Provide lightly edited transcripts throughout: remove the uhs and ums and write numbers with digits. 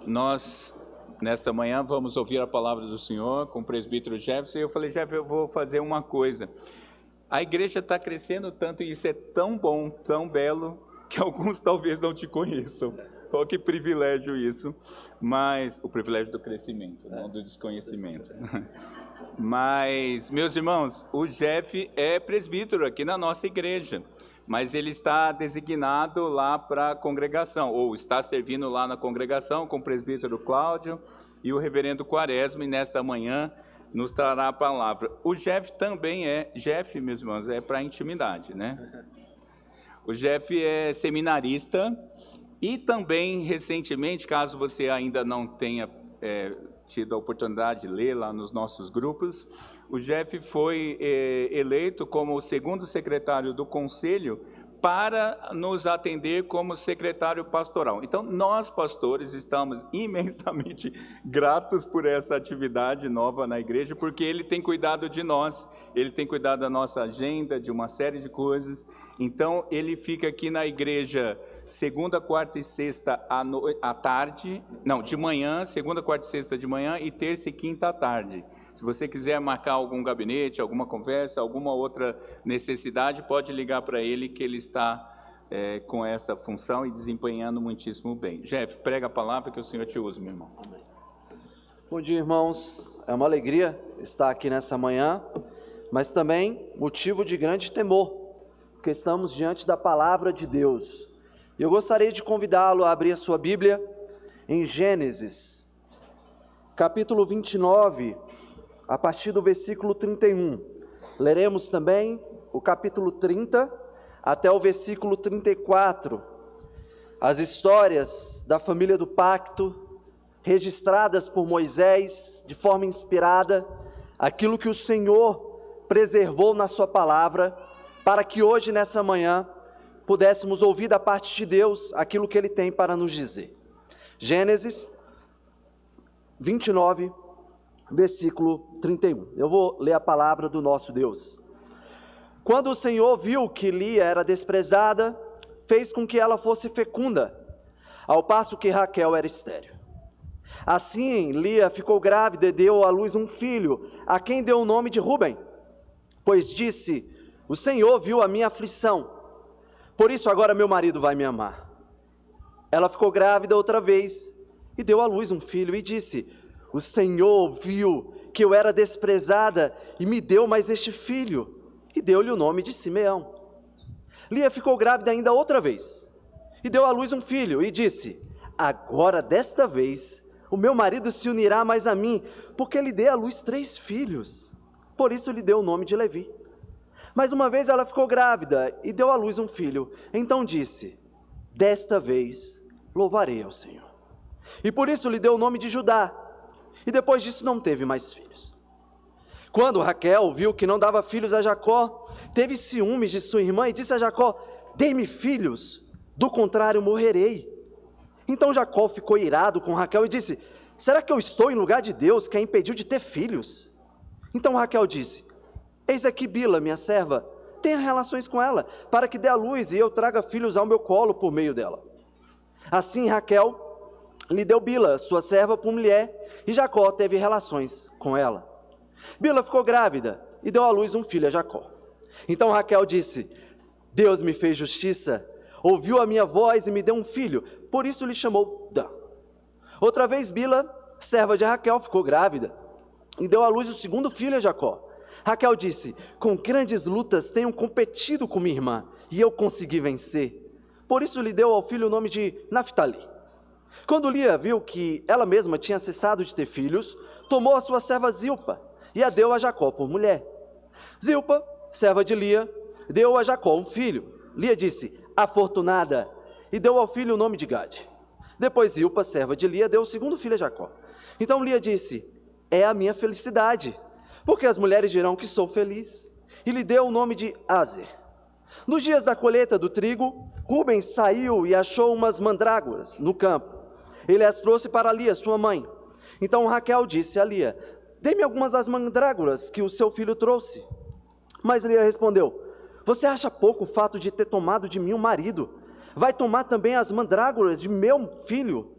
Nós, nesta manhã, vamos ouvir a palavra do Senhor com o presbítero Jefferson. E eu falei, Jefferson, eu vou fazer uma coisa. A igreja está crescendo tanto e isso é tão bom, tão belo, que alguns talvez não te conheçam. Oh, que privilégio isso. Mas o privilégio do crescimento, não do desconhecimento. Mas, meus irmãos, o Jeff é presbítero aqui na nossa igreja. Mas ele está designado lá para a congregação, ou está servindo lá na congregação com o presbítero Cláudio e o reverendo Quaresma, e nesta manhã nos trará a palavra. O Jeff também Jeff, meus irmãos, é para intimidade, né? O Jeff é seminarista e também, recentemente, caso você ainda não tenha tido a oportunidade de ler lá nos nossos grupos, o Jeff foi eleito como o segundo secretário do conselho para nos atender como secretário pastoral. Então, nós, pastores, estamos imensamente gratos por essa atividade nova na igreja, porque ele tem cuidado de nós, ele tem cuidado da nossa agenda, de uma série de coisas. Então, ele fica aqui na igreja segunda, quarta e sexta à tarde, não, de manhã, segunda, quarta e sexta de manhã e terça e quinta à tarde. Se você quiser marcar algum gabinete, alguma conversa, alguma outra necessidade, pode ligar para ele que ele está com essa função e desempenhando muitíssimo bem. Jeff, prega a palavra que o Senhor te use, meu irmão. Amém. Bom dia, irmãos. É uma alegria estar aqui nessa manhã, mas também motivo de grande temor, porque estamos diante da palavra de Deus. Eu gostaria de convidá-lo a abrir a sua Bíblia em Gênesis, capítulo 29, a partir do versículo 31. Leremos também o capítulo 30 até o versículo 34. As histórias da família do pacto, registradas por Moisés de forma inspirada, aquilo que o Senhor preservou na sua palavra, para que hoje, nessa manhã, pudéssemos ouvir da parte de Deus aquilo que Ele tem para nos dizer. Gênesis 29, versículo 31. Eu vou ler a palavra do nosso Deus. Quando o Senhor viu que Lia era desprezada, fez com que ela fosse fecunda, ao passo que Raquel era estéril. Assim, Lia ficou grávida e deu à luz um filho, a quem deu o nome de Ruben, pois disse: o Senhor viu a minha aflição, por isso agora meu marido vai me amar. Ela ficou grávida outra vez e deu à luz um filho e disse: o Senhor viu que eu era desprezada e me deu mais este filho, e deu-lhe o nome de Simeão. Lia ficou grávida ainda outra vez, e deu à luz um filho, e disse: agora desta vez o meu marido se unirá mais a mim, porque lhe dei à luz 3 filhos, por isso lhe deu o nome de Levi. Mais uma vez ela ficou grávida, e deu à luz um filho, então disse: desta vez louvarei ao Senhor. E por isso lhe deu o nome de Judá, e depois disso não teve mais filhos. Quando Raquel viu que não dava filhos a Jacó, teve ciúmes de sua irmã e disse a Jacó: dê-me filhos, do contrário morrerei. Então Jacó ficou irado com Raquel e disse: será que eu estou em lugar de Deus, que a impediu de ter filhos? Então Raquel disse: eis aqui Bila, minha serva, tenha relações com ela, para que dê à luz e eu traga filhos ao meu colo por meio dela. Assim Raquel lhe deu Bila, sua serva, por mulher, e Jacó teve relações com ela. Bila ficou grávida e deu à luz um filho a Jacó. Então Raquel disse: Deus me fez justiça, ouviu a minha voz e me deu um filho, por isso lhe chamou Dan. Outra vez Bila, serva de Raquel, ficou grávida e deu à luz o segundo filho a Jacó. Raquel disse: com grandes lutas tenho competido com minha irmã e eu consegui vencer, por isso lhe deu ao filho o nome de Naftali. Quando Lia viu que ela mesma tinha cessado de ter filhos, tomou a sua serva Zilpa e a deu a Jacó por mulher. Zilpa, serva de Lia, deu a Jacó um filho. Lia disse: afortunada, e deu ao filho o nome de Gade. Depois Zilpa, serva de Lia, deu o segundo filho a Jacó. Então Lia disse: é a minha felicidade, porque as mulheres dirão que sou feliz. E lhe deu o nome de Aser. Nos dias da colheita do trigo, Ruben saiu e achou umas mandrágoras no campo. Ele as trouxe para Lia, sua mãe. Então Raquel disse a Lia: dê-me algumas das mandrágoras que o seu filho trouxe. Mas Lia respondeu: você acha pouco o fato de ter tomado de mim um marido? Vai tomar também as mandrágoras de meu filho?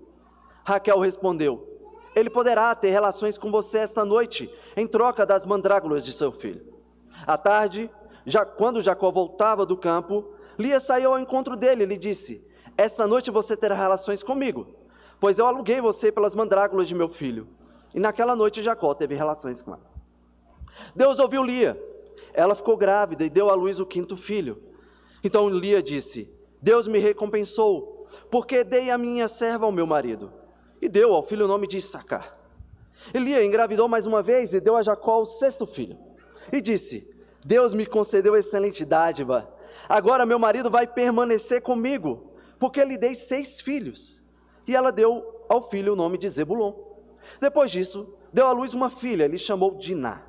Raquel respondeu: ele poderá ter relações com você esta noite, em troca das mandrágoras de seu filho. À tarde, quando Jacó voltava do campo, Lia saiu ao encontro dele e lhe disse: esta noite você terá relações comigo, pois eu aluguei você pelas mandrágoras de meu filho. E naquela noite Jacó teve relações com ela. Deus ouviu Lia. Ela ficou grávida e deu à luz o 5º filho. Então Lia disse: Deus me recompensou, porque dei a minha serva ao meu marido. E deu ao filho o nome de Issacar. E Lia engravidou mais uma vez e deu a Jacó o 6º filho. E disse: Deus me concedeu excelente dádiva. Agora meu marido vai permanecer comigo, porque lhe dei 6 filhos. E ela deu ao filho o nome de Zebulon. Depois disso, deu à luz uma filha, lhe chamou Diná.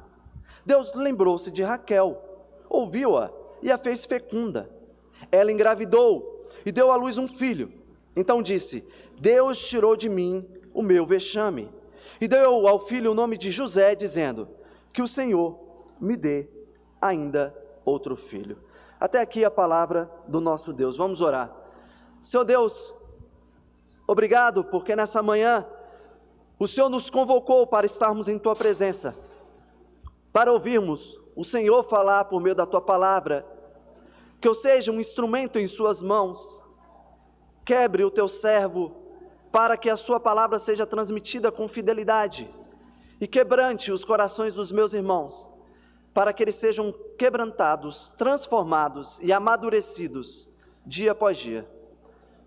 Deus lembrou-se de Raquel, ouviu-a e a fez fecunda. Ela engravidou e deu à luz um filho. Então disse: Deus tirou de mim o meu vexame. E deu ao filho o nome de José, dizendo: que o Senhor me dê ainda outro filho. Até aqui a palavra do nosso Deus. Vamos orar. Senhor Deus, obrigado porque nessa manhã o Senhor nos convocou para estarmos em Tua presença, para ouvirmos o Senhor falar por meio da Tua palavra. Que eu seja um instrumento em Suas mãos. Quebre o Teu servo, para que a Sua palavra seja transmitida com fidelidade, e quebrante os corações dos meus irmãos, para que eles sejam quebrantados, transformados e amadurecidos, dia após dia.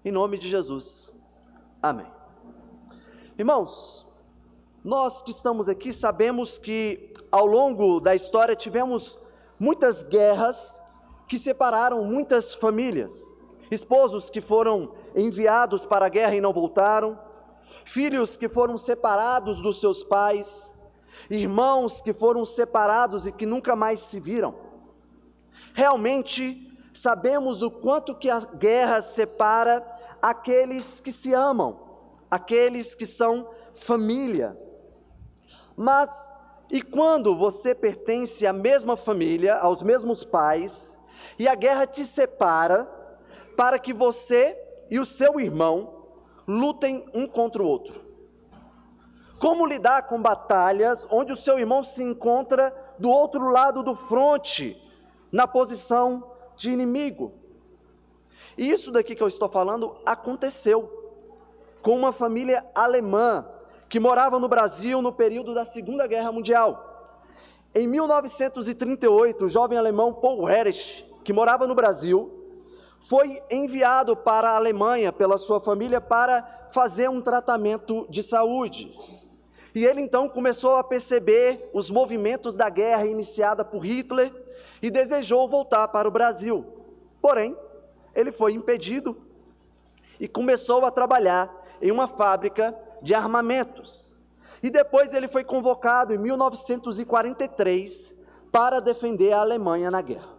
Em nome de Jesus. Amém. Irmãos, nós que estamos aqui sabemos que ao longo da história tivemos muitas guerras que separaram muitas famílias. Esposos que foram enviados para a guerra e não voltaram, filhos que foram separados dos seus pais, irmãos que foram separados e que nunca mais se viram. Realmente sabemos o quanto que a guerra separa aqueles que se amam, aqueles que são família. Mas e quando você pertence à mesma família, aos mesmos pais, e a guerra te separa para que você e o seu irmão lutem um contra o outro? Como lidar com batalhas onde o seu irmão se encontra do outro lado do fronte, na posição de inimigo? E isso daqui que eu estou falando aconteceu com uma família alemã que morava no Brasil no período da Segunda Guerra Mundial. Em 1938, o jovem alemão Paul Herrich, que morava no Brasil, foi enviado para a Alemanha pela sua família para fazer um tratamento de saúde. E ele então começou a perceber os movimentos da guerra iniciada por Hitler e desejou voltar para o Brasil. Porém, ele foi impedido e começou a trabalhar em uma fábrica de armamentos. E depois ele foi convocado em 1943 para defender a Alemanha na guerra.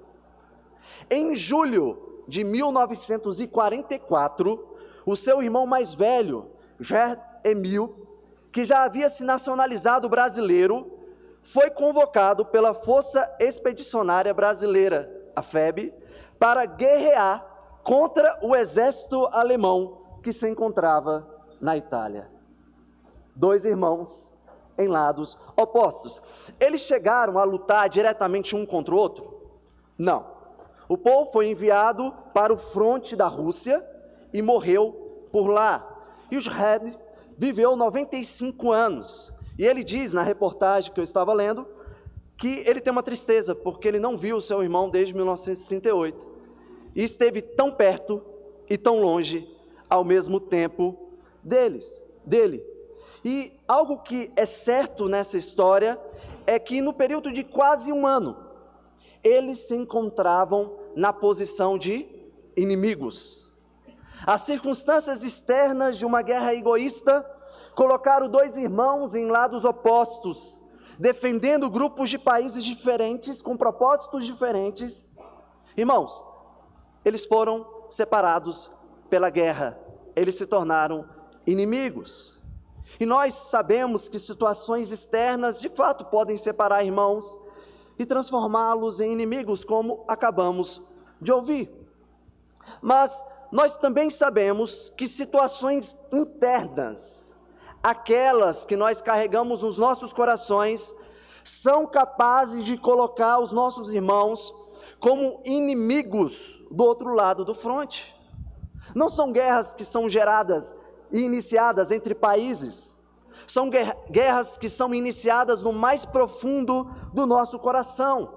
Em julho de 1944, o seu irmão mais velho, Gerd Emil, que já havia se nacionalizado brasileiro, foi convocado pela Força Expedicionária Brasileira, a FEB, para guerrear contra o exército alemão que se encontrava na Itália. 2 irmãos em lados opostos. Eles chegaram a lutar diretamente um contra o outro? Não. O Paul foi enviado para o fronte da Rússia e morreu por lá. E o Gerd viveu 95 anos. E ele diz na reportagem que eu estava lendo que ele tem uma tristeza, porque ele não viu o seu irmão desde 1938. E esteve tão perto e tão longe ao mesmo tempo dele. E algo que é certo nessa história é que no período de quase um ano, eles se encontravam na posição de inimigos. As circunstâncias externas de uma guerra egoísta colocaram 2 irmãos em lados opostos, defendendo grupos de países diferentes, com propósitos diferentes. Irmãos, eles foram separados pela guerra, eles se tornaram inimigos. E nós sabemos que situações externas de fato podem separar irmãos e transformá-los em inimigos, como acabamos de ouvir. Mas nós também sabemos que situações internas aquelas que nós carregamos nos nossos corações, são capazes de colocar os nossos irmãos como inimigos do outro lado do fronte. Não são guerras que são geradas e iniciadas entre países, são guerras que são iniciadas no mais profundo do nosso coração,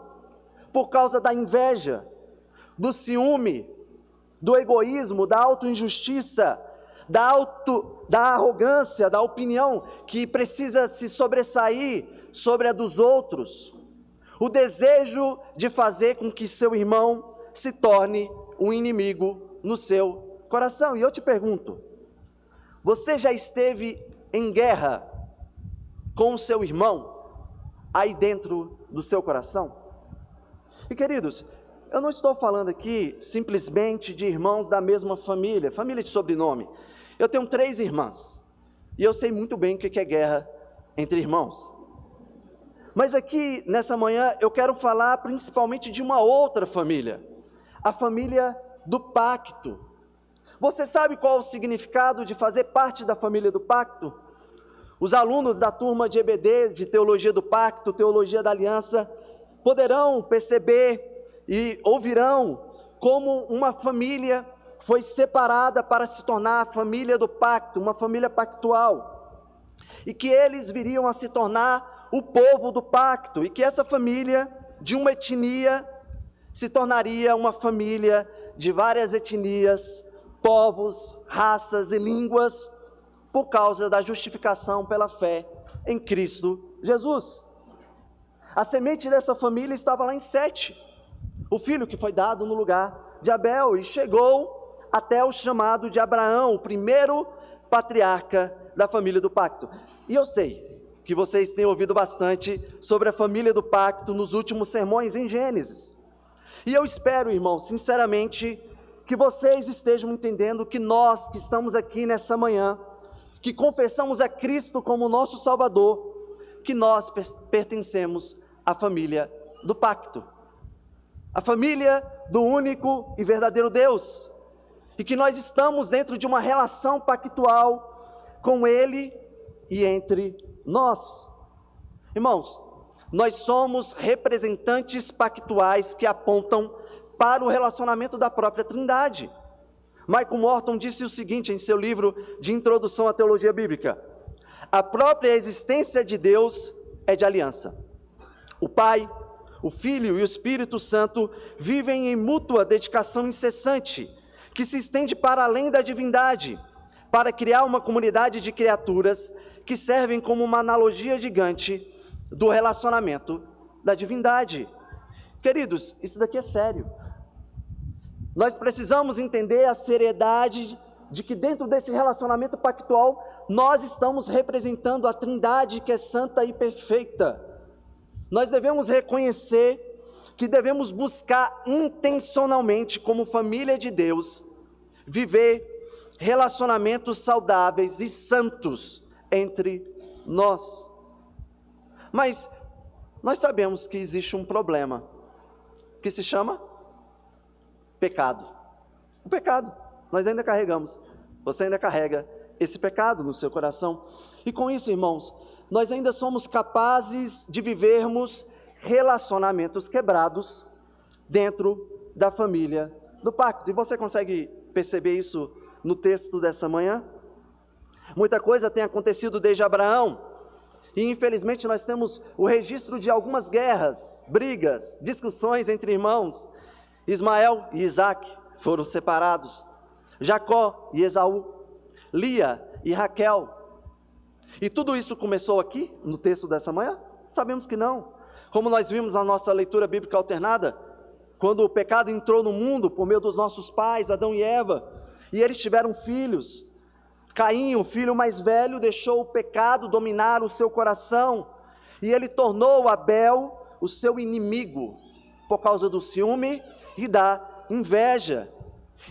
por causa da inveja, do ciúme, do egoísmo, da autoinjustiça, da arrogância, da opinião que precisa se sobressair sobre a dos outros, o desejo de fazer com que seu irmão se torne um inimigo no seu coração. E eu te pergunto, você já esteve em guerra com o seu irmão aí dentro do seu coração? E queridos, eu não estou falando aqui simplesmente de irmãos da mesma família, família de sobrenome. Eu tenho 3 irmãs, e eu sei muito bem o que é guerra entre irmãos. Mas aqui, nessa manhã, eu quero falar principalmente de uma outra família, a família do pacto. Você sabe qual o significado de fazer parte da família do pacto? Os alunos da turma de EBD, de Teologia do Pacto, Teologia da Aliança, poderão perceber e ouvirão como uma família foi separada para se tornar a família do pacto, uma família pactual, e que eles viriam a se tornar o povo do pacto, e que essa família de uma etnia se tornaria uma família de várias etnias, povos, raças e línguas, por causa da justificação pela fé em Cristo Jesus. A semente dessa família estava lá em Sete, o filho que foi dado no lugar de Abel, e chegou até o chamado de Abraão, o primeiro patriarca da família do pacto. E eu sei que vocês têm ouvido bastante sobre a família do pacto nos últimos sermões em Gênesis. E eu espero, irmãos, sinceramente, que vocês estejam entendendo que nós que estamos aqui nessa manhã, que confessamos a Cristo como nosso Salvador, que nós pertencemos à família do pacto, a família do único e verdadeiro Deus, e que nós estamos dentro de uma relação pactual com Ele e entre nós. Irmãos, nós somos representantes pactuais que apontam para o relacionamento da própria Trindade. Michael Morton disse o seguinte em seu livro de Introdução à Teologia Bíblica: a própria existência de Deus é de aliança. O Pai, o Filho e o Espírito Santo vivem em mútua dedicação incessante, que se estende para além da divindade, para criar uma comunidade de criaturas que servem como uma analogia gigante do relacionamento da divindade. Queridos, isso daqui é sério. Nós precisamos entender a seriedade de que dentro desse relacionamento pactual, nós estamos representando a Trindade que é santa e perfeita. Nós devemos reconhecer que devemos buscar intencionalmente, como família de Deus, viver relacionamentos saudáveis e santos entre nós. Mas nós sabemos que existe um problema, que se chama pecado. O pecado, nós ainda carregamos, você ainda carrega esse pecado no seu coração. E com isso, irmãos, nós ainda somos capazes de vivermos relacionamentos quebrados dentro da família do pacto. E você consegue perceber isso no texto dessa manhã? Muita coisa tem acontecido desde Abraão, e infelizmente nós temos o registro de algumas guerras, brigas, discussões entre irmãos. Ismael e Isaac foram separados, Jacó e Esaú, Lia e Raquel. E tudo isso começou aqui, no texto dessa manhã? Sabemos que não. Como nós vimos na nossa leitura bíblica alternada, quando o pecado entrou no mundo por meio dos nossos pais, Adão e Eva, e eles tiveram filhos. Caim, o filho mais velho, deixou o pecado dominar o seu coração, e ele tornou Abel o seu inimigo, por causa do ciúme e da inveja.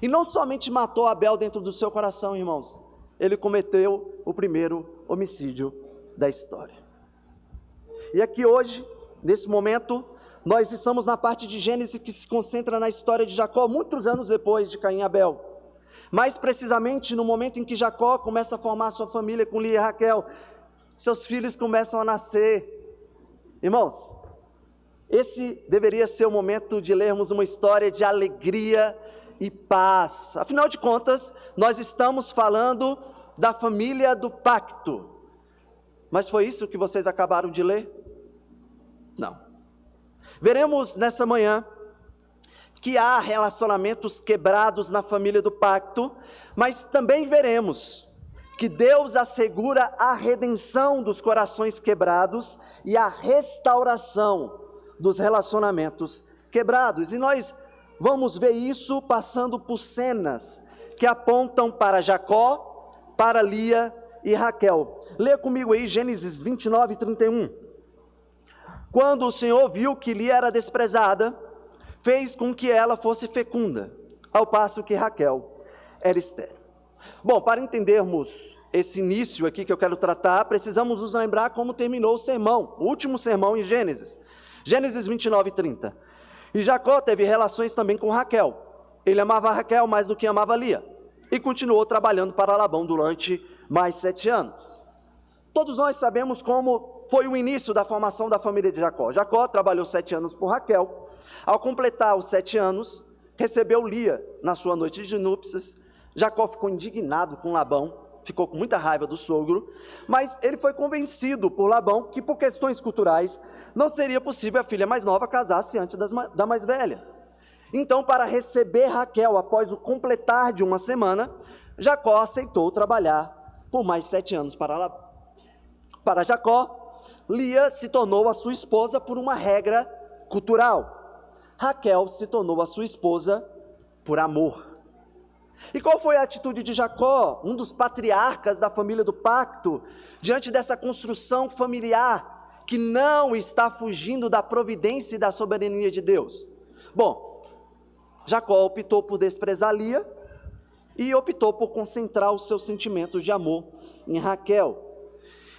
E não somente matou Abel dentro do seu coração, irmãos, ele cometeu o primeiro homicídio da história. E aqui hoje, nesse momento, nós estamos na parte de Gênesis que se concentra na história de Jacó, muitos anos depois de Caim e Abel. Mais precisamente no momento em que Jacó começa a formar sua família com Lia e Raquel, seus filhos começam a nascer. Irmãos, esse deveria ser o momento de lermos uma história de alegria e paz. Afinal de contas, nós estamos falando da família do pacto. Mas foi isso que vocês acabaram de ler? Não. Veremos nessa manhã que há relacionamentos quebrados na família do pacto, mas também veremos que Deus assegura a redenção dos corações quebrados e a restauração dos relacionamentos quebrados. E nós vamos ver isso passando por cenas que apontam para Jacó, para Lia e Raquel. Leia comigo aí Gênesis 29, 31. Quando o Senhor viu que Lia era desprezada, fez com que ela fosse fecunda, ao passo que Raquel era estéril. Bom, para entendermos esse início aqui que eu quero tratar, precisamos nos lembrar como terminou o sermão, o último sermão em Gênesis. Gênesis 29, 30. E Jacó teve relações também com Raquel. Ele amava Raquel mais do que amava Lia, e continuou trabalhando para Labão durante mais 7 anos. Todos nós sabemos como foi o início da formação da família de Jacó. Jacó trabalhou 7 anos por Raquel. Ao completar os 7 anos, recebeu Lia na sua noite de núpcias. Jacó ficou indignado com Labão, ficou com muita raiva do sogro, mas ele foi convencido por Labão que, por questões culturais, não seria possível a filha mais nova casar-se antes da mais velha. Então, para receber Raquel após o completar de uma semana, Jacó aceitou trabalhar por mais 7 anos para Labão. Para Jacó, Lia se tornou a sua esposa por uma regra cultural. Raquel se tornou a sua esposa por amor. E qual foi a atitude de Jacó, um dos patriarcas da família do pacto, diante dessa construção familiar que não está fugindo da providência e da soberania de Deus? Bom, Jacó optou por desprezar Lia e optou por concentrar os seus sentimentos de amor em Raquel.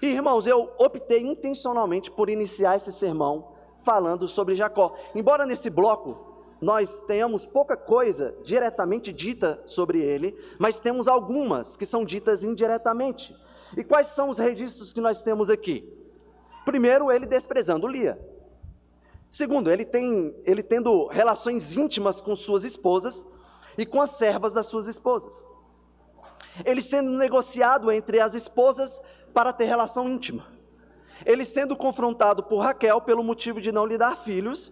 E, irmãos, eu optei intencionalmente por iniciar esse sermão falando sobre Jacó. Embora nesse bloco nós tenhamos pouca coisa diretamente dita sobre ele, mas temos algumas que são ditas indiretamente. E quais são os registros que nós temos aqui? Primeiro, ele desprezando Lia. Segundo, ele tendo relações íntimas com suas esposas e com as servas das suas esposas. Ele sendo negociado entre as esposas para ter relação íntima. Ele sendo confrontado por Raquel pelo motivo de não lhe dar filhos,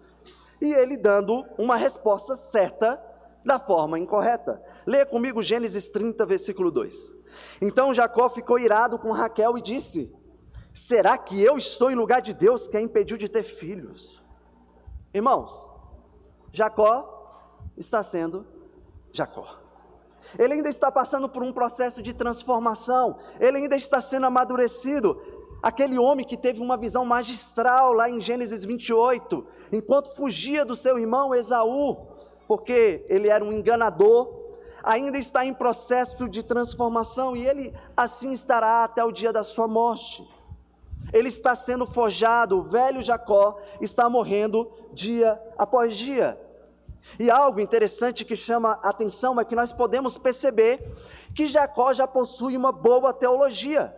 e ele dando uma resposta certa da forma incorreta. Leia comigo Gênesis 30, versículo 2. Então Jacó ficou irado com Raquel e disse: será que eu estou em lugar de Deus que a impediu de ter filhos? Irmãos, Jacó está sendo Jacó. Ele ainda está passando por um processo de transformação, ele ainda está sendo amadurecido. Aquele homem que teve uma visão magistral lá em Gênesis 28, enquanto fugia do seu irmão Esaú, porque ele era um enganador, ainda está em processo de transformação, e ele assim estará até o dia da sua morte. Ele está sendo forjado, o velho Jacó está morrendo dia após dia. E algo interessante que chama a atenção é que nós podemos perceber que Jacó já possui uma boa teologia,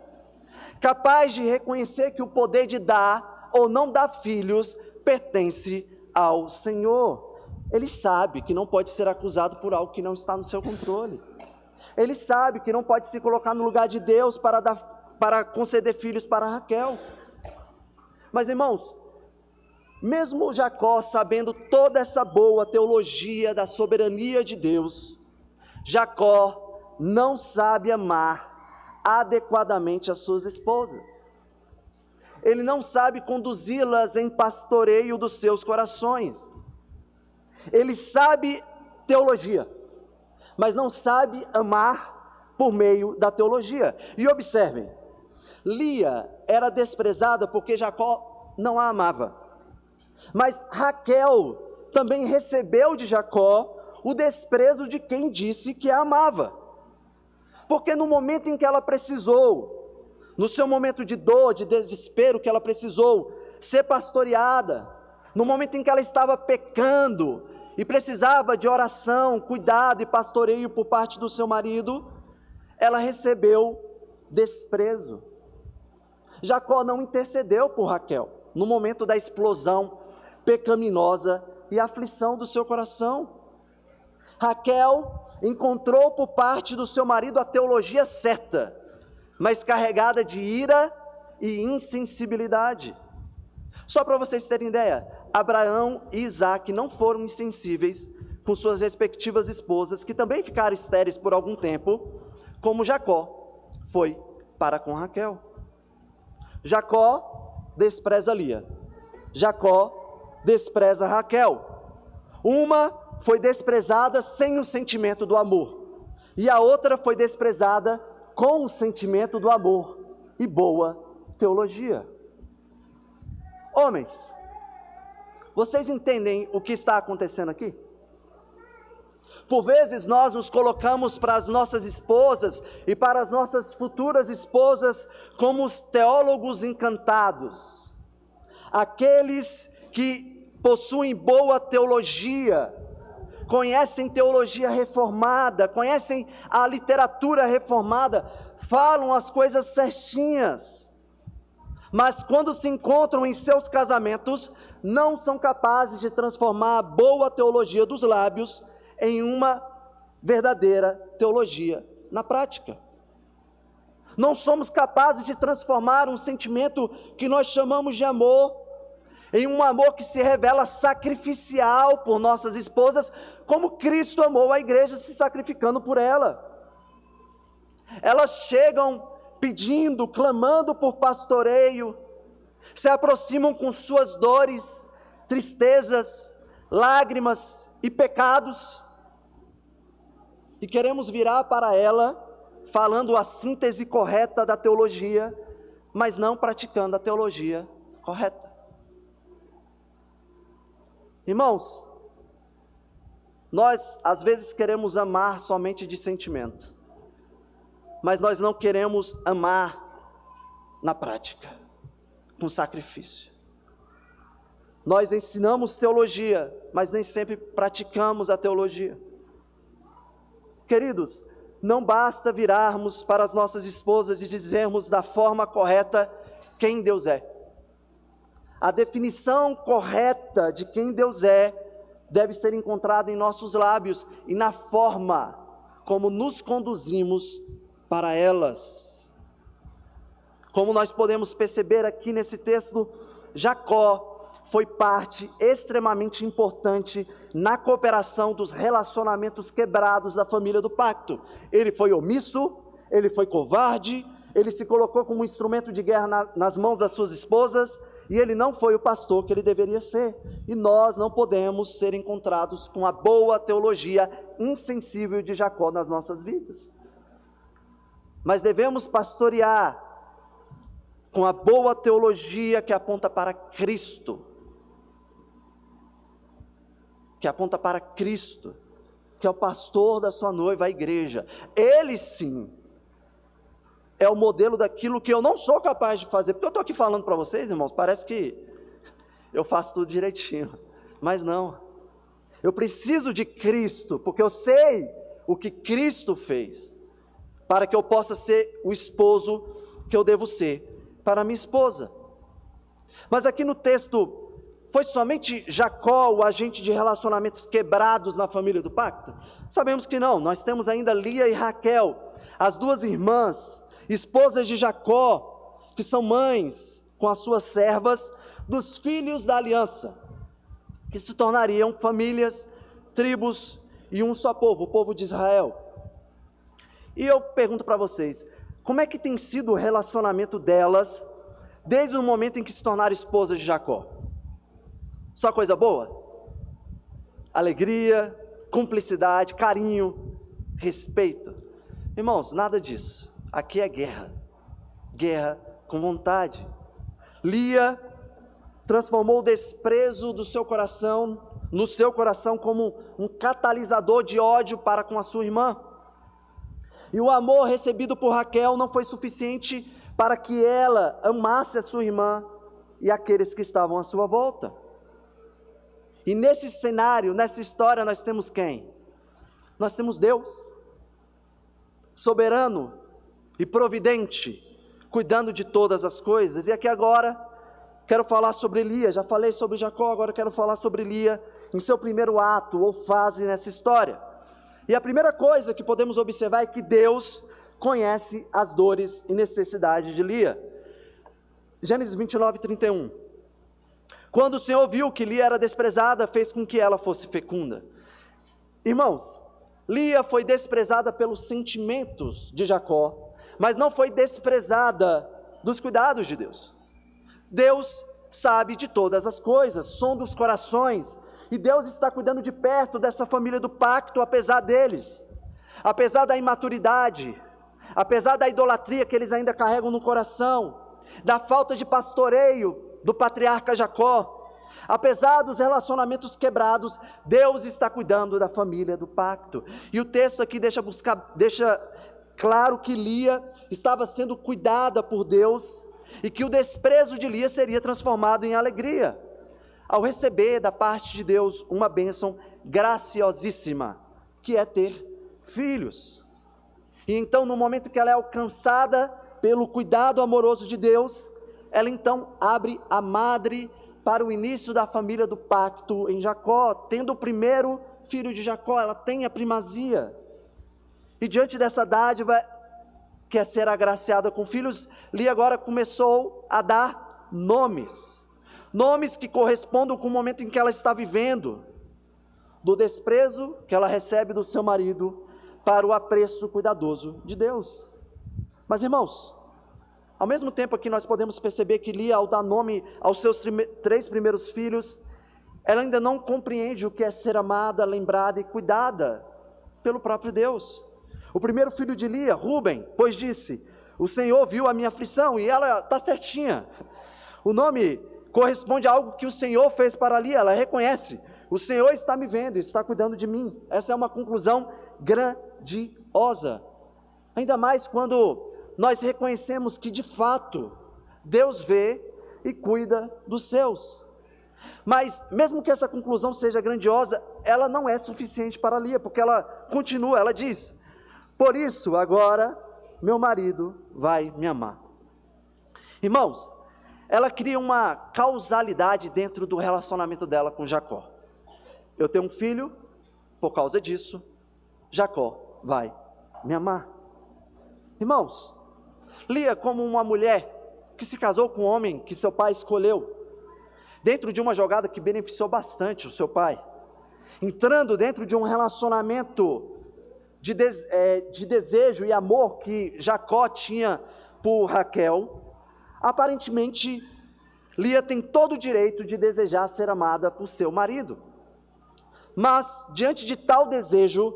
capaz de reconhecer que o poder de dar ou não dar filhos pertence ao Senhor. Ele sabe que não pode ser acusado por algo que não está no seu controle. Ele sabe que não pode se colocar no lugar de Deus para conceder filhos para Raquel. Mas, irmãos, mesmo Jacó sabendo toda essa boa teologia da soberania de Deus, Jacó não sabe amar adequadamente as suas esposas. Ele não sabe conduzi-las em pastoreio dos seus corações. Ele sabe teologia, mas não sabe amar por meio da teologia. E observem, Lia era desprezada porque Jacó não a amava. Mas Raquel também recebeu de Jacó o desprezo de quem disse que a amava. Porque no momento em que ela precisou, no seu momento de dor, de desespero, que ela precisou ser pastoreada, no momento em que ela estava pecando, e precisava de oração, cuidado e pastoreio por parte do seu marido, ela recebeu desprezo. Jacó não intercedeu por Raquel no momento da explosão pecaminosa e aflição do seu coração. Raquel encontrou por parte do seu marido a teologia certa, mas carregada de ira e insensibilidade. Só para vocês terem ideia, Abraão e Isaac não foram insensíveis com suas respectivas esposas, que também ficaram estéreis por algum tempo, como Jacó foi para com Raquel. Jacó despreza Lia, Jacó despreza Raquel. Uma foi desprezada sem o sentimento do amor, e a outra foi desprezada com o sentimento do amor e boa teologia. Homens, vocês entendem o que está acontecendo aqui? Por vezes nós nos colocamos para as nossas esposas e para as nossas futuras esposas como os teólogos encantados, aqueles que possuem boa teologia, conhecem teologia reformada, conhecem a literatura reformada, falam as coisas certinhas, mas quando se encontram em seus casamentos, não são capazes de transformar a boa teologia dos lábios em uma verdadeira teologia na prática. Não somos capazes de transformar um sentimento que nós chamamos de amor, em um amor que se revela sacrificial por nossas esposas, como Cristo amou a igreja se sacrificando por ela. Elas chegam pedindo, clamando por pastoreio, se aproximam com suas dores, tristezas, lágrimas e pecados, e queremos virar para ela, falando a síntese correta da teologia, mas não praticando a teologia correta. Irmãos, nós às vezes queremos amar somente de sentimento, mas nós não queremos amar na prática, com sacrifício. Nós ensinamos teologia, mas nem sempre praticamos a teologia. Queridos, não basta virarmos para as nossas esposas e dizermos da forma correta quem Deus é. A definição correta de quem Deus é deve ser encontrada em nossos lábios e na forma como nos conduzimos para elas. Como nós podemos perceber aqui nesse texto, Jacó foi parte extremamente importante na cooperação dos relacionamentos quebrados da família do pacto. Ele foi omisso, ele foi covarde, ele se colocou como um instrumento de guerra nas mãos das suas esposas, e ele não foi o pastor que ele deveria ser. E nós não podemos ser encontrados com a boa teologia insensível de Jacó nas nossas vidas. Mas devemos pastorear com a boa teologia que aponta para Cristo, que aponta para Cristo, que é o pastor da sua noiva, a igreja. Ele sim é o modelo daquilo que eu não sou capaz de fazer, porque eu estou aqui falando para vocês, irmãos, parece que eu faço tudo direitinho, mas não, eu preciso de Cristo, porque eu sei o que Cristo fez, para que eu possa ser o esposo que eu devo ser para minha esposa. Mas aqui no texto, foi somente Jacó o agente de relacionamentos quebrados na família do pacto? Sabemos que não, nós temos ainda Lia e Raquel, as duas irmãs, esposas de Jacó, que são mães com as suas servas, dos filhos da aliança, que se tornariam famílias, tribos e um só povo, o povo de Israel. E eu pergunto para vocês, como é que tem sido o relacionamento delas, desde o momento em que se tornaram esposas de Jacó? Só coisa boa? Alegria, cumplicidade, carinho, respeito? Irmãos, nada disso. Aqui é guerra. Guerra com vontade. Lia transformou o desprezo do seu coração, no seu coração, como um catalisador de ódio para com a sua irmã. E o amor recebido por Raquel não foi suficiente para que ela amasse a sua irmã e aqueles que estavam à sua volta. E nesse cenário, nessa história, nós temos quem? Nós temos Deus, soberano e providente, cuidando de todas as coisas. E aqui agora, quero falar sobre Lia. Já falei sobre Jacó, agora quero falar sobre Lia, em seu primeiro ato ou fase nessa história. E a primeira coisa que podemos observar é que Deus conhece as dores e necessidades de Lia. Gênesis 29, 31. Quando o Senhor viu que Lia era desprezada, fez com que ela fosse fecunda. Irmãos, Lia foi desprezada pelos sentimentos de Jacó, mas não foi desprezada dos cuidados de Deus. Deus sabe de todas as coisas, sonda os corações, e Deus está cuidando de perto dessa família do pacto, apesar deles, apesar da imaturidade, apesar da idolatria que eles ainda carregam no coração, da falta de pastoreio do patriarca Jacó, apesar dos relacionamentos quebrados, Deus está cuidando da família do pacto. E o texto aqui deixa claro que Lia estava sendo cuidada por Deus, e que o desprezo de Lia seria transformado em alegria, ao receber da parte de Deus uma bênção graciosíssima, que é ter filhos. E então, no momento que ela é alcançada pelo cuidado amoroso de Deus, ela então abre a madre para o início da família do pacto em Jacó. Tendo o primeiro filho de Jacó, ela tem a primazia, e diante dessa dádiva, que é ser agraciada com filhos, Lia agora começou a dar nomes que correspondam com o momento em que ela está vivendo, do desprezo que ela recebe do seu marido, para o apreço cuidadoso de Deus. Mas irmãos, ao mesmo tempo aqui nós podemos perceber que Lia, ao dar nome aos seus 3 primeiros filhos, ela ainda não compreende o que é ser amada, lembrada e cuidada pelo próprio Deus. O primeiro filho de Lia, Rúben, pois disse: o Senhor viu a minha aflição, e ela está certinha. O nome corresponde a algo que o Senhor fez para Lia, ela reconhece: o Senhor está me vendo, está cuidando de mim. Essa é uma conclusão grandiosa, ainda mais quando nós reconhecemos que de fato Deus vê e cuida dos seus. Mas mesmo que essa conclusão seja grandiosa, ela não é suficiente para Lia, porque ela continua, ela diz: por isso agora meu marido vai me amar. Irmãos, ela cria uma causalidade dentro do relacionamento dela com Jacó. Eu tenho um filho, por causa disso, Jacó vai me amar. Irmãos, Lia, como uma mulher que se casou com um homem que seu pai escolheu, dentro de uma jogada que beneficiou bastante o seu pai, entrando dentro de um relacionamento de desejo e amor que Jacó tinha por Raquel, aparentemente Lia tem todo o direito de desejar ser amada por seu marido, mas diante de tal desejo,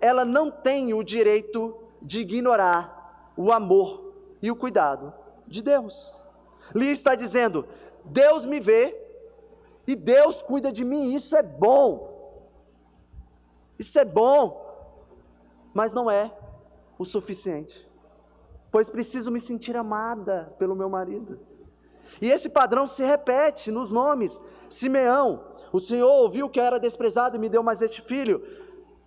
ela não tem o direito de ignorar o amor e o cuidado de Deus. Lia está dizendo: Deus me vê e Deus cuida de mim, isso é bom, mas não é o suficiente, pois preciso me sentir amada pelo meu marido. E esse padrão se repete nos nomes. Simeão: o Senhor ouviu que eu era desprezado e me deu mais este filho,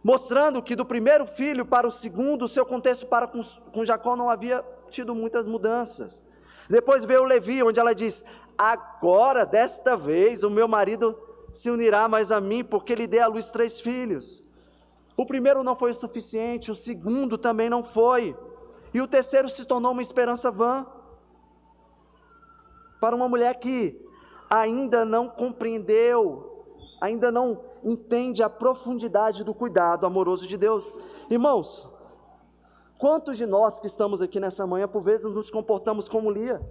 mostrando que do primeiro filho para o segundo, o seu contexto para com Jacó não havia tido muitas mudanças. Depois veio o Levi, onde ela diz: agora, desta vez, o meu marido se unirá mais a mim, porque lhe dei à luz 3 filhos. O primeiro não foi o suficiente, o segundo também não foi, e o terceiro se tornou uma esperança vã, para uma mulher que ainda não compreendeu, ainda não entende a profundidade do cuidado amoroso de Deus. Irmãos, quantos de nós que estamos aqui nessa manhã, por vezes nos comportamos como Lia?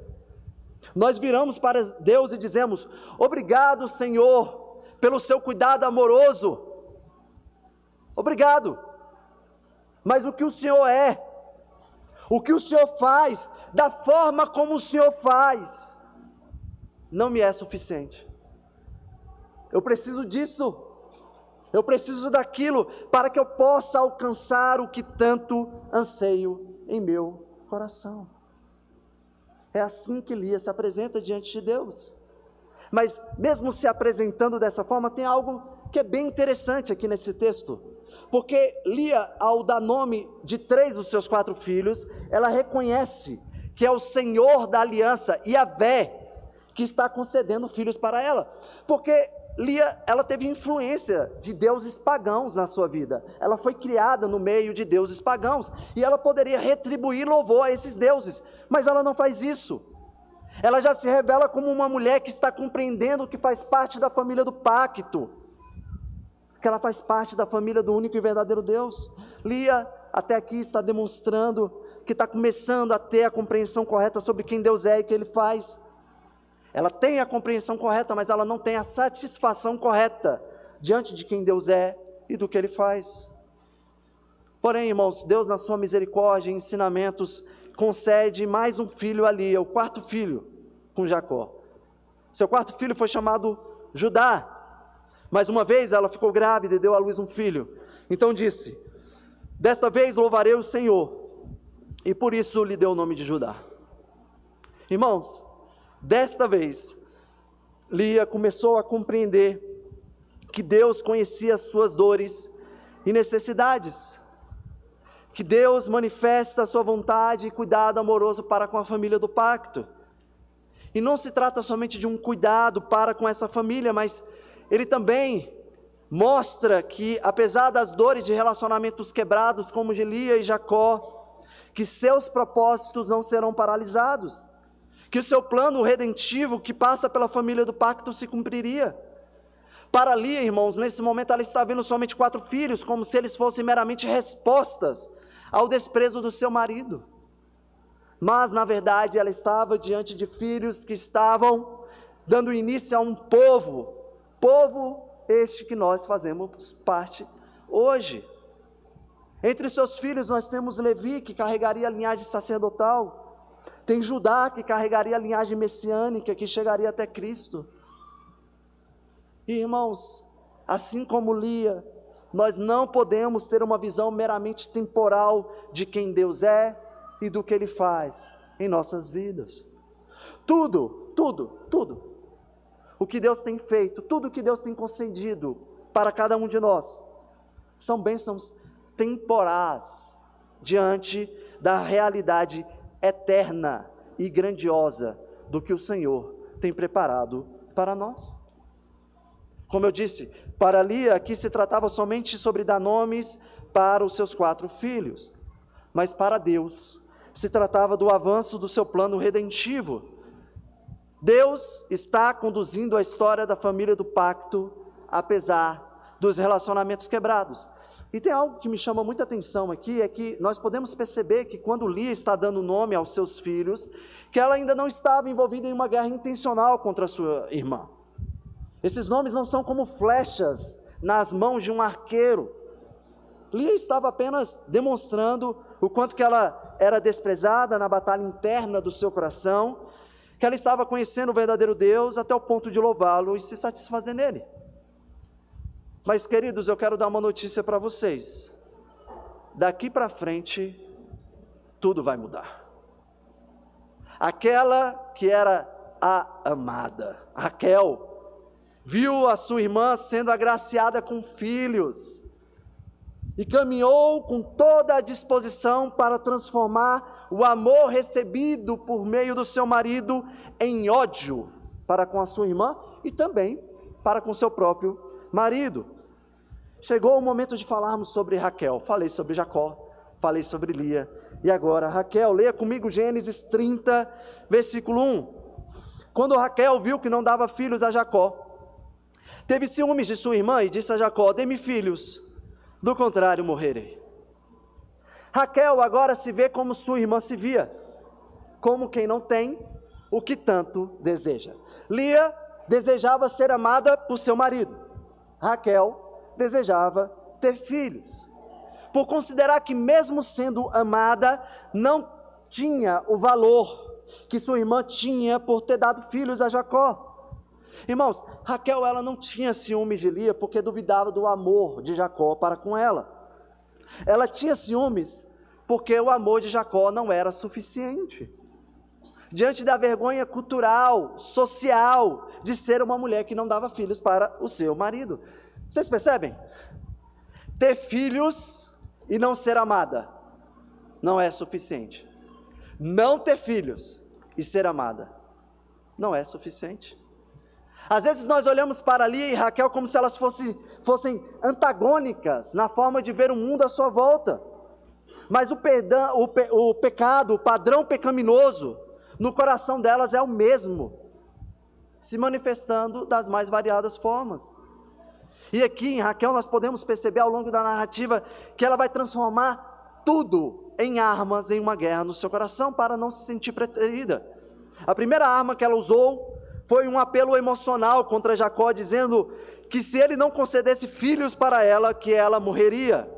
Nós viramos para Deus e dizemos: obrigado, Senhor, pelo seu cuidado amoroso, obrigado, mas o que o Senhor é, o que o Senhor faz, da forma como o Senhor faz, não me é suficiente. Eu preciso disso, eu preciso daquilo, para que eu possa alcançar o que tanto anseio em meu coração. É assim que Lia se apresenta diante de Deus. Mas mesmo se apresentando dessa forma, tem algo que é bem interessante aqui nesse texto. Porque Lia, ao dar nome de 3 dos seus 4 filhos, ela reconhece que é o Senhor da aliança, Yahvé, que está concedendo filhos para ela. Porque Lia, ela teve influência de deuses pagãos na sua vida. Ela foi criada no meio de deuses pagãos. E ela poderia retribuir louvor a esses deuses. Mas ela não faz isso. Ela já se revela como uma mulher que está compreendendo que faz parte da família do pacto. Que ela faz parte da família do único e verdadeiro Deus. Lia, até aqui, está demonstrando que está começando a ter a compreensão correta sobre quem Deus é e o que Ele faz. Ela tem a compreensão correta, mas ela não tem a satisfação correta diante de quem Deus é e do que Ele faz. Porém, irmãos, Deus, na sua misericórdia e ensinamentos, concede mais um filho ali, o 4º filho com Jacó. Seu 4º filho foi chamado Judá. Mais uma vez ela ficou grávida e deu à luz um filho. Então disse: desta vez louvarei o Senhor, e por isso lhe deu o nome de Judá. Irmãos, desta vez, Lia começou a compreender que Deus conhecia as suas dores e necessidades, que Deus manifesta a sua vontade e cuidado amoroso para com a família do pacto. E não se trata somente de um cuidado para com essa família, mas Ele também mostra que, apesar das dores de relacionamentos quebrados, como de Lia e Jacó, que seus propósitos não serão paralisados, que o seu plano redentivo que passa pela família do pacto se cumpriria. Para Lia, irmãos, nesse momento ela está vendo somente 4 filhos, como se eles fossem meramente respostas ao desprezo do seu marido. Mas, na verdade, ela estava diante de filhos que estavam dando início a um povo este que nós fazemos parte hoje. Entre seus filhos nós temos Levi, que carregaria a linhagem sacerdotal. Tem Judá, que carregaria a linhagem messiânica, que chegaria até Cristo. E, irmãos, assim como Lia, nós não podemos ter uma visão meramente temporal de quem Deus é e do que Ele faz em nossas vidas. Tudo o que Deus tem feito, tudo o que Deus tem concedido para cada um de nós, são bênçãos temporais, diante da realidade eterna e grandiosa do que o Senhor tem preparado para nós. Como eu disse, para Lia aqui se tratava somente sobre dar nomes para os seus 4 filhos, mas para Deus se tratava do avanço do seu plano redentivo. Deus está conduzindo a história da família do pacto, apesar dos relacionamentos quebrados. E tem algo que me chama muita atenção aqui, é que nós podemos perceber que quando Lia está dando nome aos seus filhos, que ela ainda não estava envolvida em uma guerra intencional contra a sua irmã. Esses nomes não são como flechas nas mãos de um arqueiro. Lia estava apenas demonstrando o quanto que ela era desprezada na batalha interna do seu coração, que ela estava conhecendo o verdadeiro Deus até o ponto de louvá-lo e se satisfazer nele. Mas, queridos, eu quero dar uma notícia para vocês. Daqui para frente, tudo vai mudar. Aquela que era a amada, Raquel, viu a sua irmã sendo agraciada com filhos, e caminhou com toda a disposição para transformar o amor recebido por meio do seu marido em ódio para com a sua irmã e também para com seu próprio marido. Chegou o momento de falarmos sobre Raquel. Falei sobre Jacó, falei sobre Lia, e agora Raquel. Leia comigo Gênesis 30, versículo 1. Quando Raquel viu que não dava filhos a Jacó, teve ciúmes de sua irmã e disse a Jacó: dê-me filhos, do contrário morrerei. Raquel agora se vê como sua irmã se via, como quem não tem o que tanto deseja. Lia desejava ser amada por seu marido, Raquel desejava ter filhos, por considerar que mesmo sendo amada, não tinha o valor que sua irmã tinha por ter dado filhos a Jacó. Irmãos, Raquel, ela não tinha ciúmes de Lia porque duvidava do amor de Jacó para com ela. Ela tinha ciúmes porque o amor de Jacó não era suficiente. diante da vergonha cultural, social, de ser uma mulher que não dava filhos para o seu marido. Vocês percebem? Ter filhos e não ser amada não é suficiente. Não ter filhos e ser amada não é suficiente. Às vezes nós olhamos para Lia e Raquel como se elas fossem antagônicas na forma de ver o mundo à sua volta. Mas o pecado, o padrão pecaminoso no coração delas é o mesmo, se manifestando das mais variadas formas. E aqui em Raquel nós podemos perceber ao longo da narrativa que ela vai transformar tudo em armas em uma guerra no seu coração para não se sentir preterida. A primeira arma que ela usou foi um apelo emocional contra Jacó, dizendo que se ele não concedesse filhos para ela, que ela morreria.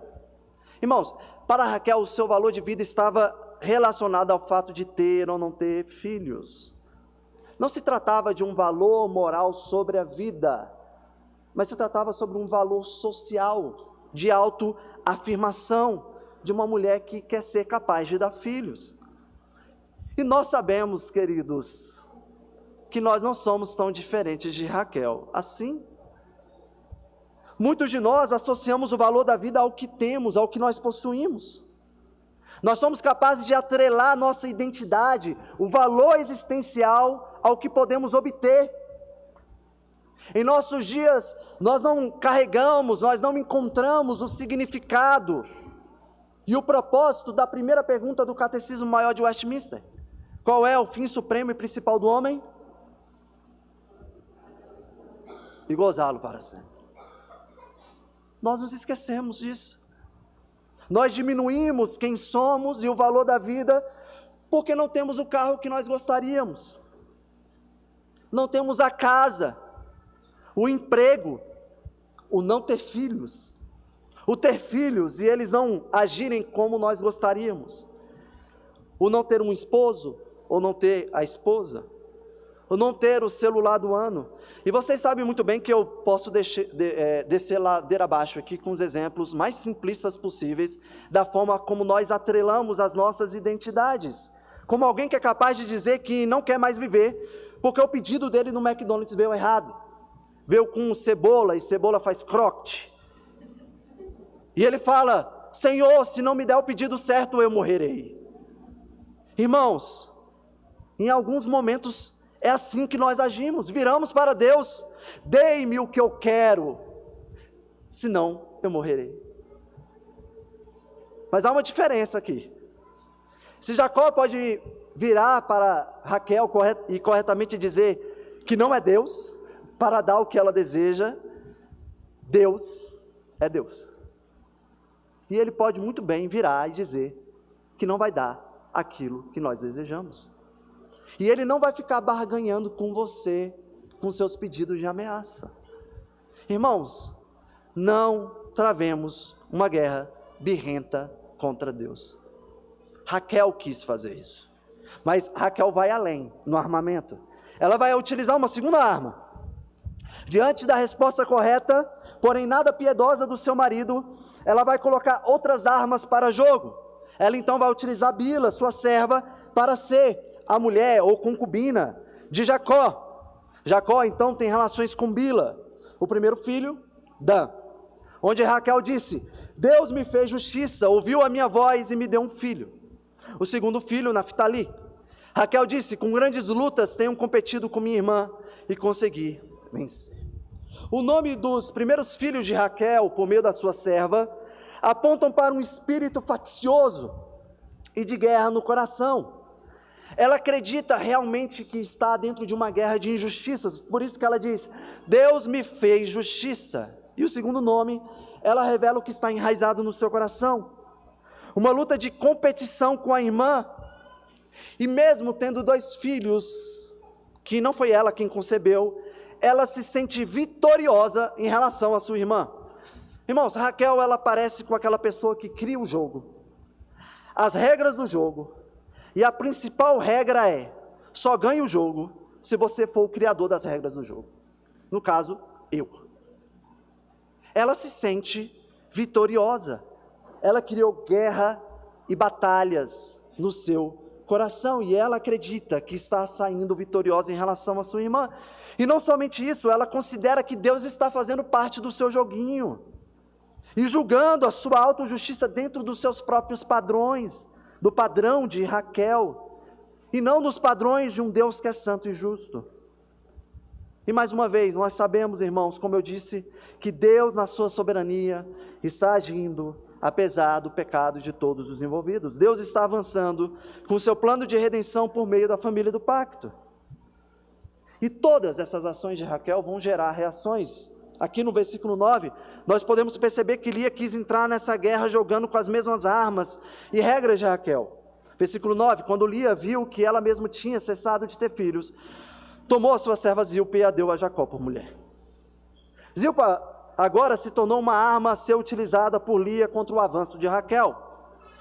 Irmãos, para Raquel o seu valor de vida estava relacionado ao fato de ter ou não ter filhos. Não se tratava de um valor moral sobre a vida, mas se tratava sobre um valor social, de autoafirmação, de uma mulher que quer ser capaz de dar filhos. E nós sabemos, queridos, que nós não somos tão diferentes de Raquel assim. Muitos de nós associamos o valor da vida ao que temos, ao que nós possuímos. Nós somos capazes de atrelar nossa identidade, o valor existencial ao que podemos obter. Em nossos dias, nós não carregamos, nós não encontramos o significado e o propósito da primeira pergunta do Catecismo Maior de Westminster. Qual é o fim supremo e principal do homem? E gozá-lo para sempre. Nós nos esquecemos disso. Nós diminuímos quem somos e o valor da vida porque não temos o carro que nós gostaríamos, não temos a casa, o emprego, o não ter filhos, o ter filhos e eles não agirem como nós gostaríamos, o não ter um esposo ou não ter a esposa, ou não ter o celular do ano. E vocês sabem muito bem que eu posso descer ladeira abaixo aqui com os exemplos mais simplistas possíveis, da forma como nós atrelamos as nossas identidades, como alguém que é capaz de dizer que não quer mais viver, porque o pedido dele no McDonald's veio errado, veio com cebola, e cebola faz croquete, e ele fala: Senhor, se não me der o pedido certo, eu morrerei. Irmãos, em alguns momentos é assim que nós agimos, viramos para Deus: dei-me o que eu quero, senão eu morrerei. Mas há uma diferença aqui. Se Jacó pode virar para Raquel e corretamente dizer que não é Deus, para dar o que ela deseja, Deus é Deus. E ele pode muito bem virar e dizer que não vai dar aquilo que nós desejamos. E ele não vai ficar barganhando com você, com seus pedidos de ameaça. Irmãos, não travemos uma guerra birrenta contra Deus. Raquel quis fazer isso, mas Raquel vai além no armamento. Ela vai utilizar uma segunda arma. Diante da resposta correta, porém nada piedosa do seu marido, ela vai colocar outras armas para jogo. Ela então vai utilizar Bila, sua serva, para ser a mulher ou concubina de Jacó. Jacó então tem relações com Bila, o primeiro filho, Dan, onde Raquel disse: Deus me fez justiça, ouviu a minha voz e me deu um filho. O segundo filho, Naftali. Raquel disse: com grandes lutas tenho competido com minha irmã e consegui vencer. O nome dos primeiros filhos de Raquel, por meio da sua serva, apontam para um espírito faccioso e de guerra no coração. Ela acredita realmente que está dentro de uma guerra de injustiças, por isso que ela diz: Deus me fez justiça. E o segundo nome, ela revela o que está enraizado no seu coração, uma luta de competição com a irmã, e mesmo tendo dois filhos, que não foi ela quem concebeu, ela se sente vitoriosa em relação à sua irmã. Irmãos, Raquel, ela parece com aquela pessoa que cria o jogo, as regras do jogo, e a principal regra é: só ganha o jogo se você for o criador das regras do jogo. No caso, eu. Ela se sente vitoriosa. Ela criou guerra e batalhas no seu coração, e ela acredita que está saindo vitoriosa em relação à sua irmã. E não somente isso, ela considera que Deus está fazendo parte do seu joguinho, e julgando a sua autojustiça dentro dos seus próprios padrões, do padrão de Raquel, e não nos padrões de um Deus que é santo e justo. E mais uma vez, nós sabemos, irmãos, como eu disse, que Deus na sua soberania está agindo apesar do pecado de todos os envolvidos. Deus está avançando com o seu plano de redenção por meio da família do pacto. E todas essas ações de Raquel vão gerar reações. Aqui no versículo 9, nós podemos perceber que Lia quis entrar nessa guerra jogando com as mesmas armas e regras de Raquel. Versículo 9, quando Lia viu que ela mesma tinha cessado de ter filhos, tomou a sua serva Zilpa e a deu a Jacó por mulher. Zilpa agora se tornou uma arma a ser utilizada por Lia contra o avanço de Raquel.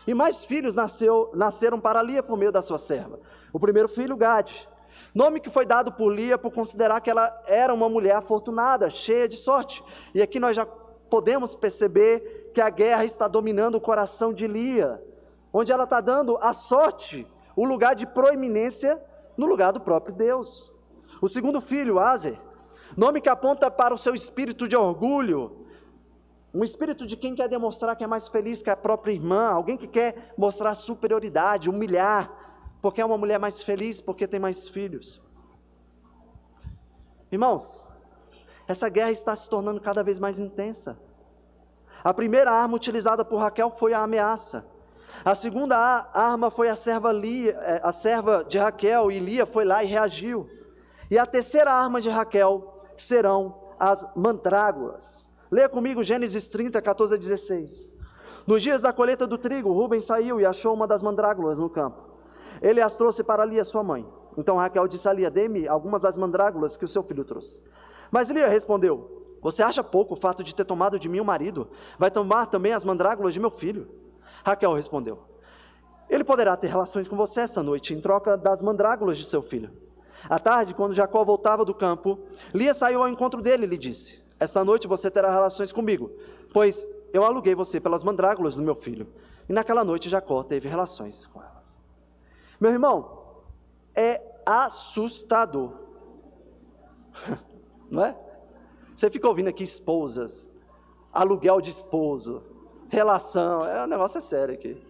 E mais filhos nasceram para Lia por meio da sua serva. O primeiro filho, Gade, nome que foi dado por Lia por considerar que ela era uma mulher afortunada, cheia de sorte. E aqui nós já podemos perceber que a guerra está dominando o coração de Lia, onde ela está dando à sorte o lugar de proeminência no lugar do próprio Deus. O segundo filho, Aser, nome que aponta para o seu espírito de orgulho, um espírito de quem quer demonstrar que é mais feliz que a própria irmã, alguém que quer mostrar superioridade, humilhar, porque é uma mulher mais feliz, porque tem mais filhos. Irmãos, essa guerra está se tornando cada vez mais intensa. A primeira arma utilizada por Raquel foi a ameaça. A segunda arma foi a serva de Raquel, e Lia foi lá e reagiu. E a terceira arma de Raquel serão as mandrágoras. Leia comigo Gênesis 30, 14 a 16. Nos dias da colheita do trigo, Rubem saiu e achou uma das mandrágoras no campo. Ele as trouxe para Lia, sua mãe. Então Raquel disse a Lia: dê-me algumas das mandrágoras que o seu filho trouxe. Mas Lia respondeu: você acha pouco o fato de ter tomado de mim o marido? Vai tomar também as mandrágoras de meu filho? Raquel respondeu: ele poderá ter relações com você esta noite, em troca das mandrágoras de seu filho. À tarde, quando Jacó voltava do campo, Lia saiu ao encontro dele e lhe disse: esta noite você terá relações comigo, pois eu aluguei você pelas mandrágoras do meu filho. E naquela noite Jacó teve relações com elas. Meu irmão, é assustador, não é? Você fica ouvindo aqui esposas, aluguel de esposo, relação, o negócio é sério aqui.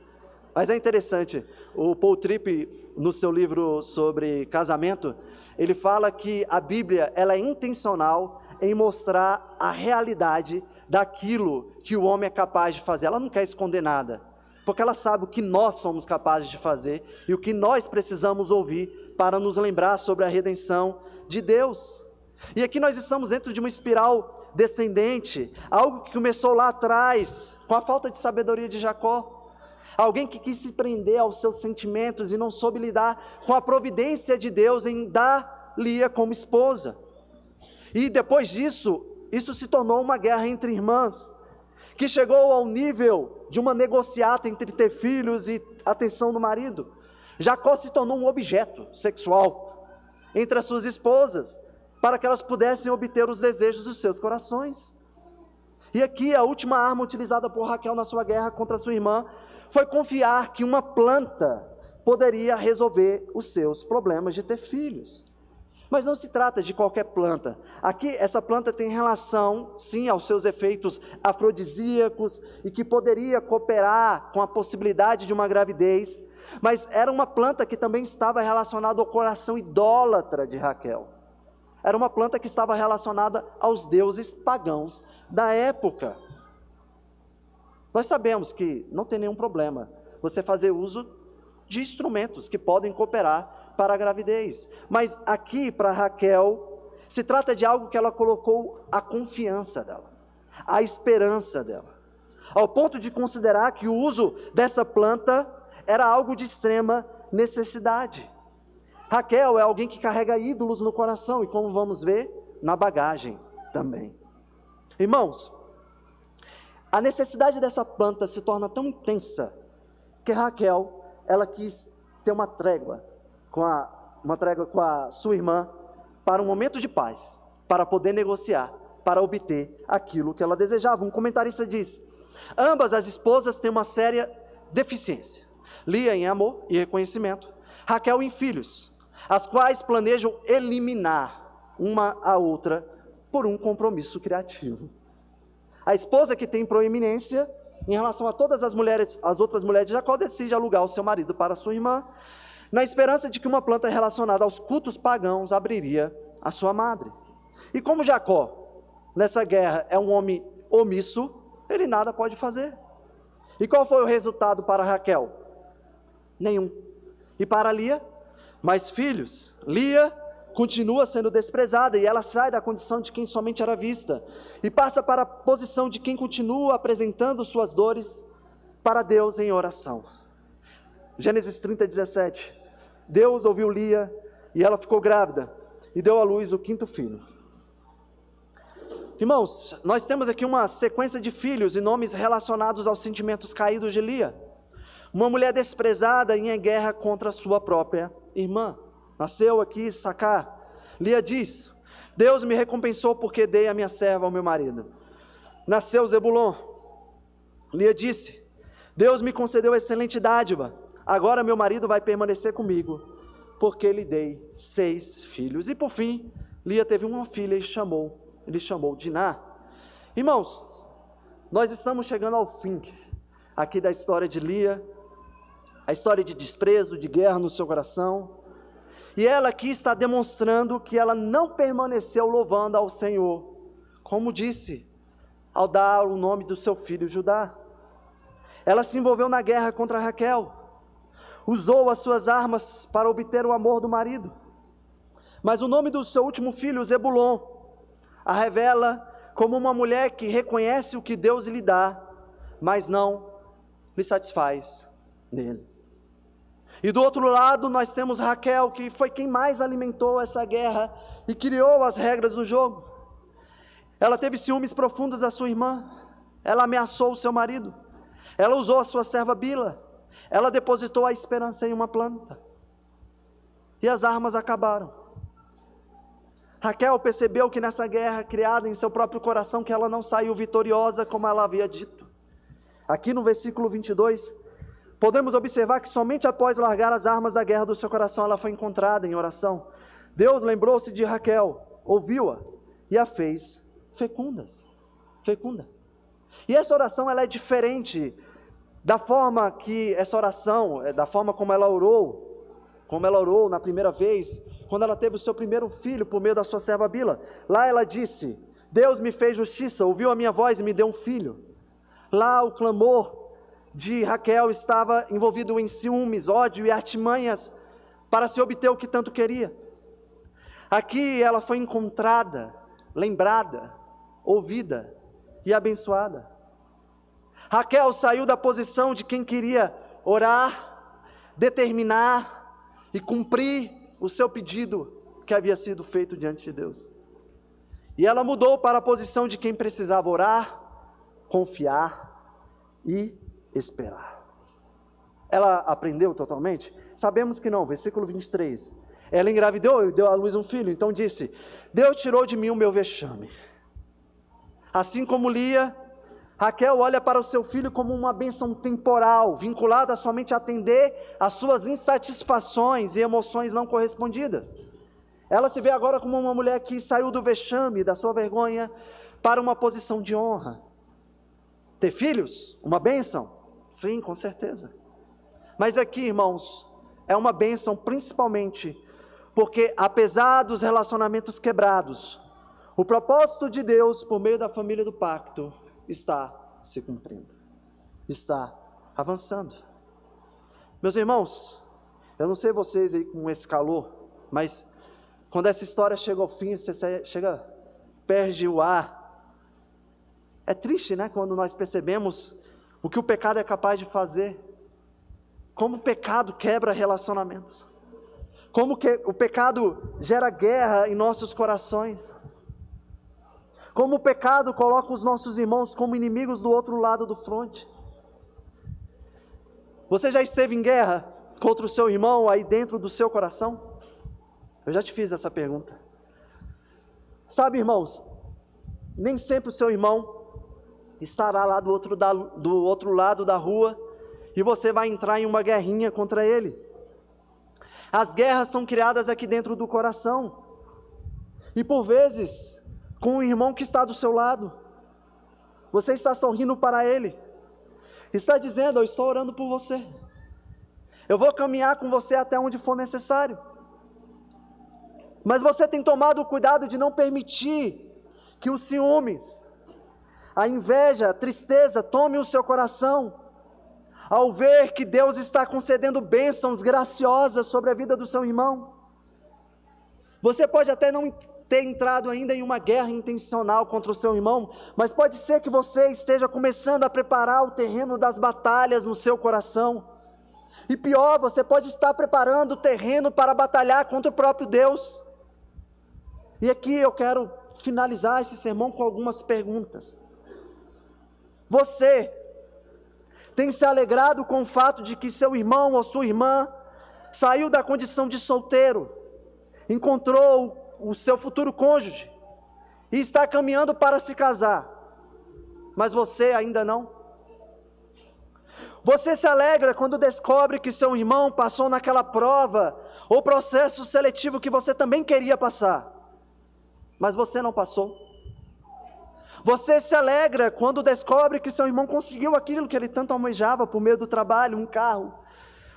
Mas é interessante, o Paul Tripp, no seu livro sobre casamento, ele fala que a Bíblia ela é intencional em mostrar a realidade daquilo que o homem é capaz de fazer. Ela não quer esconder nada, porque ela sabe o que nós somos capazes de fazer e o que nós precisamos ouvir para nos lembrar sobre a redenção de Deus. E aqui nós estamos dentro de uma espiral descendente, algo que começou lá atrás, com a falta de sabedoria de Jacó. Alguém que quis se prender aos seus sentimentos e não soube lidar com a providência de Deus em dar Lia como esposa. E depois disso, isso se tornou uma guerra entre irmãs, que chegou ao nível de uma negociata entre ter filhos e atenção do marido. Jacó se tornou um objeto sexual entre as suas esposas, para que elas pudessem obter os desejos dos seus corações. E aqui a última arma utilizada por Raquel na sua guerra contra sua irmã foi confiar que uma planta poderia resolver os seus problemas de ter filhos. Mas não se trata de qualquer planta. Aqui essa planta tem relação, sim, aos seus efeitos afrodisíacos e que poderia cooperar com a possibilidade de uma gravidez, mas era uma planta que também estava relacionada ao coração idólatra de Raquel. Era uma planta que estava relacionada aos deuses pagãos da época. Nós sabemos que não tem nenhum problema você fazer uso de instrumentos que podem cooperar para a gravidez. Mas aqui, para Raquel, se trata de algo que ela colocou a confiança dela, a esperança dela, ao ponto de considerar que o uso dessa planta era algo de extrema necessidade. Raquel é alguém que carrega ídolos no coração e, como vamos ver, na bagagem também. Irmãos, a necessidade dessa planta se torna tão intensa que Raquel, ela quis ter uma trégua com a sua irmã para um momento de paz, para poder negociar, para obter aquilo que ela desejava. Um comentarista diz: ambas as esposas têm uma séria deficiência, Lia em amor e reconhecimento, Raquel em filhos, as quais planejam eliminar uma a outra por um compromisso criativo. A esposa que tem proeminência em relação a todas as mulheres, as outras mulheres de Jacó, decide alugar o seu marido para sua irmã, na esperança de que uma planta relacionada aos cultos pagãos abriria a sua madre. E como Jacó, nessa guerra, é um homem omisso, ele nada pode fazer. E qual foi o resultado para Raquel? Nenhum. E para Lia? Mais filhos. Lia continua sendo desprezada e ela sai da condição de quem somente era vista e passa para a posição de quem continua apresentando suas dores para Deus em oração. Gênesis 30:17. Deus ouviu Lia e ela ficou grávida e deu à luz o 5º filho. Irmãos, nós temos aqui uma sequência de filhos e nomes relacionados aos sentimentos caídos de Lia. Uma mulher desprezada e em guerra contra sua própria irmã. Nasceu aqui Issacar. Lia diz: Deus me recompensou porque dei a minha serva ao meu marido. Nasceu Zebulon. Lia disse: Deus me concedeu excelente dádiva. Agora meu marido vai permanecer comigo, porque lhe dei 6 filhos. E por fim, Lia teve uma filha e ele chamou Diná. Irmãos, nós estamos chegando ao fim aqui da história de Lia, a história de desprezo, de guerra no seu coração. E ela aqui está demonstrando que ela não permaneceu louvando ao Senhor, como disse, ao dar o nome do seu filho Judá. Ela se envolveu na guerra contra Raquel, usou as suas armas para obter o amor do marido. Mas o nome do seu último filho, Zebulon, a revela como uma mulher que reconhece o que Deus lhe dá, mas não lhe satisfaz nele. E do outro lado nós temos Raquel, que foi quem mais alimentou essa guerra e criou as regras do jogo. Ela teve ciúmes profundos da sua irmã, ela ameaçou o seu marido, ela usou a sua serva Bila, ela depositou a esperança em uma planta, e as armas acabaram. Raquel percebeu que nessa guerra criada em seu próprio coração, que ela não saiu vitoriosa como ela havia dito. Aqui no versículo 22, podemos observar que somente após largar as armas da guerra do seu coração, ela foi encontrada em oração. Deus lembrou-se de Raquel, ouviu-a e a fez fecunda. E essa oração ela é diferente da forma que essa oração, da forma como ela orou na primeira vez, quando ela teve o seu primeiro filho por meio da sua serva Bila. Lá ela disse: Deus me fez justiça, ouviu a minha voz e me deu um filho. Lá o clamor de Raquel estava envolvido em ciúmes, ódio e artimanhas para se obter o que tanto queria. Aqui ela foi encontrada, lembrada, ouvida e abençoada. Raquel saiu da posição de quem queria orar, determinar e cumprir o seu pedido que havia sido feito diante de Deus. E ela mudou para a posição de quem precisava orar, confiar e esperar. Ela aprendeu totalmente? Sabemos que não. Versículo 23. Ela engravidou e deu à luz um filho. Então disse: Deus tirou de mim o meu vexame. Assim como Lia, Raquel olha para o seu filho como uma bênção temporal, vinculada somente a atender às suas insatisfações e emoções não correspondidas. Ela se vê agora como uma mulher que saiu do vexame, da sua vergonha, para uma posição de honra. Ter filhos? Uma bênção? Sim, com certeza. Mas aqui, irmãos, é uma bênção principalmente porque, apesar dos relacionamentos quebrados, o propósito de Deus por meio da família do pacto está se cumprindo, está avançando. Meus irmãos, eu não sei vocês aí com esse calor, mas quando essa história chega ao fim, você perde o ar. É triste, né, quando nós percebemos o que o pecado é capaz de fazer, como o pecado quebra relacionamentos, como que o pecado gera guerra em nossos corações, como o pecado coloca os nossos irmãos como inimigos do outro lado do fronte. Você já esteve em guerra contra o seu irmão aí dentro do seu coração? Eu já te fiz essa pergunta. Sabe, irmãos, nem sempre o seu irmão estará lá do outro lado da rua e você vai entrar em uma guerrinha contra ele. As guerras são criadas aqui dentro do coração. E por vezes, com o irmão que está do seu lado, você está sorrindo para ele, está dizendo: eu estou orando por você, eu vou caminhar com você até onde for necessário. Mas você tem tomado o cuidado de não permitir que os ciúmes, a inveja, a tristeza tome o seu coração, ao ver que Deus está concedendo bênçãos graciosas sobre a vida do seu irmão. Você pode até não ter entrado ainda em uma guerra intencional contra o seu irmão, mas pode ser que você esteja começando a preparar o terreno das batalhas no seu coração. E pior, você pode estar preparando o terreno para batalhar contra o próprio Deus. E aqui eu quero finalizar esse sermão com algumas perguntas. Você tem se alegrado com o fato de que seu irmão ou sua irmã saiu da condição de solteiro, encontrou o seu futuro cônjuge e está caminhando para se casar, mas você ainda não? Você se alegra quando descobre que seu irmão passou naquela prova ou processo seletivo que você também queria passar, mas você não passou? Você se alegra quando descobre que seu irmão conseguiu aquilo que ele tanto almejava por meio do trabalho, um carro,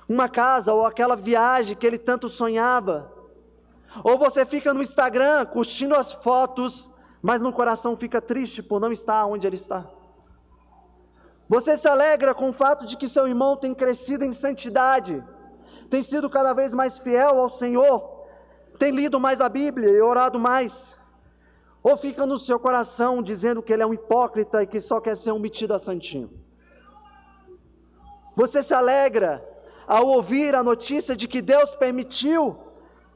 uma casa ou aquela viagem que ele tanto sonhava? Ou você fica no Instagram curtindo as fotos, mas no coração fica triste por não estar onde ele está? Você se alegra com o fato de que seu irmão tem crescido em santidade, tem sido cada vez mais fiel ao Senhor, tem lido mais a Bíblia e orado mais? Ou fica no seu coração dizendo que ele é um hipócrita e que só quer ser um metido a santinho? Você se alegra ao ouvir a notícia de que Deus permitiu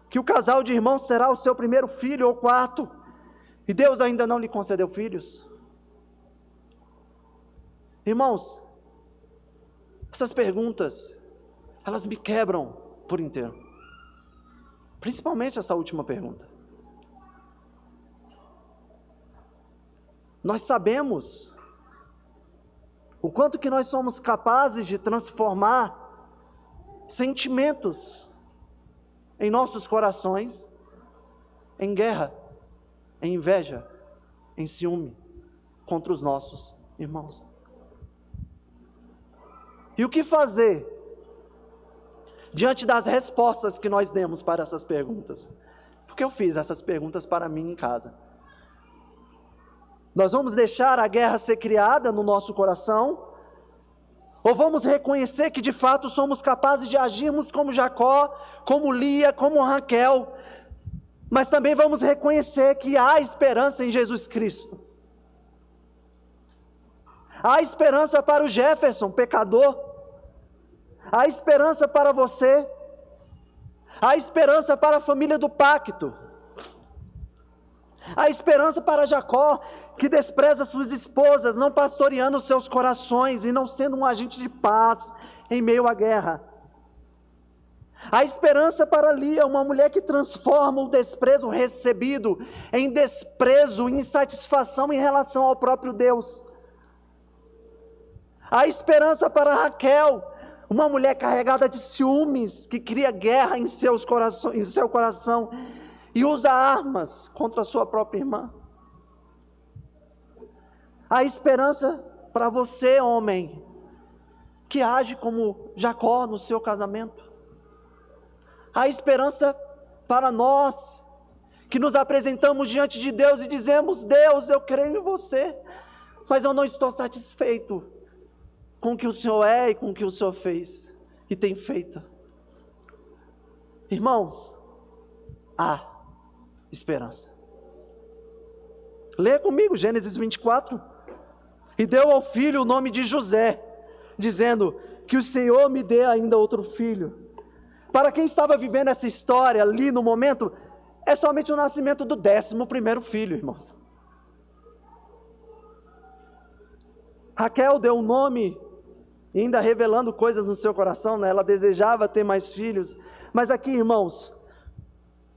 que o casal de irmãos terá o seu primeiro filho ou quarto, e Deus ainda não lhe concedeu filhos? Irmãos, essas perguntas, elas me quebram por inteiro, principalmente essa última pergunta. Nós sabemos o quanto que nós somos capazes de transformar sentimentos em nossos corações em guerra, em inveja, em ciúme contra os nossos irmãos. E o que fazer diante das respostas que nós demos para essas perguntas? Porque eu fiz essas perguntas para mim em casa. Nós vamos deixar a guerra ser criada no nosso coração? Ou vamos reconhecer que de fato somos capazes de agirmos como Jacó, como Lia, como Raquel, mas também vamos reconhecer que há esperança em Jesus Cristo? Há esperança para o Jefferson, pecador. Há esperança para você. Há esperança para a família do pacto. Há esperança para Jacó, que despreza suas esposas, não pastoreando os seus corações e não sendo um agente de paz em meio à guerra. Há esperança para Lia, uma mulher que transforma o desprezo recebido em desprezo, em insatisfação em relação ao próprio Deus. Há esperança para Raquel, uma mulher carregada de ciúmes, que cria guerra em seu coração e usa armas contra a sua própria irmã. Há esperança para você, homem, que age como Jacó no seu casamento. Há esperança para nós, que nos apresentamos diante de Deus e dizemos: Deus, eu creio em você, mas eu não estou satisfeito com o que o Senhor é e com o que o Senhor fez e tem feito. Irmãos, há esperança. Leia comigo Gênesis 24. E deu ao filho o nome de José, dizendo: que o Senhor me dê ainda outro filho. Para quem estava vivendo essa história ali no momento, é somente o nascimento do 11º filho, irmãos. Raquel deu um nome, ainda revelando coisas no seu coração, né? Ela desejava ter mais filhos. Mas aqui, irmãos,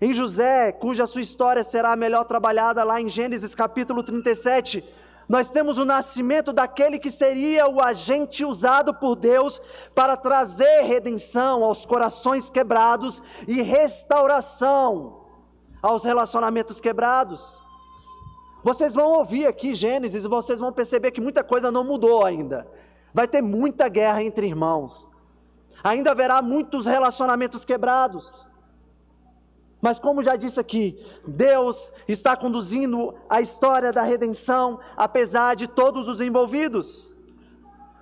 em José, cuja sua história será melhor trabalhada lá em Gênesis capítulo 37, Nós temos o nascimento daquele que seria o agente usado por Deus para trazer redenção aos corações quebrados e restauração aos relacionamentos quebrados. Vocês vão ouvir aqui Gênesis e vocês vão perceber que muita coisa não mudou ainda. Vai ter muita guerra entre irmãos. Ainda haverá muitos relacionamentos quebrados. Mas como já disse aqui, Deus está conduzindo a história da redenção, apesar de todos os envolvidos.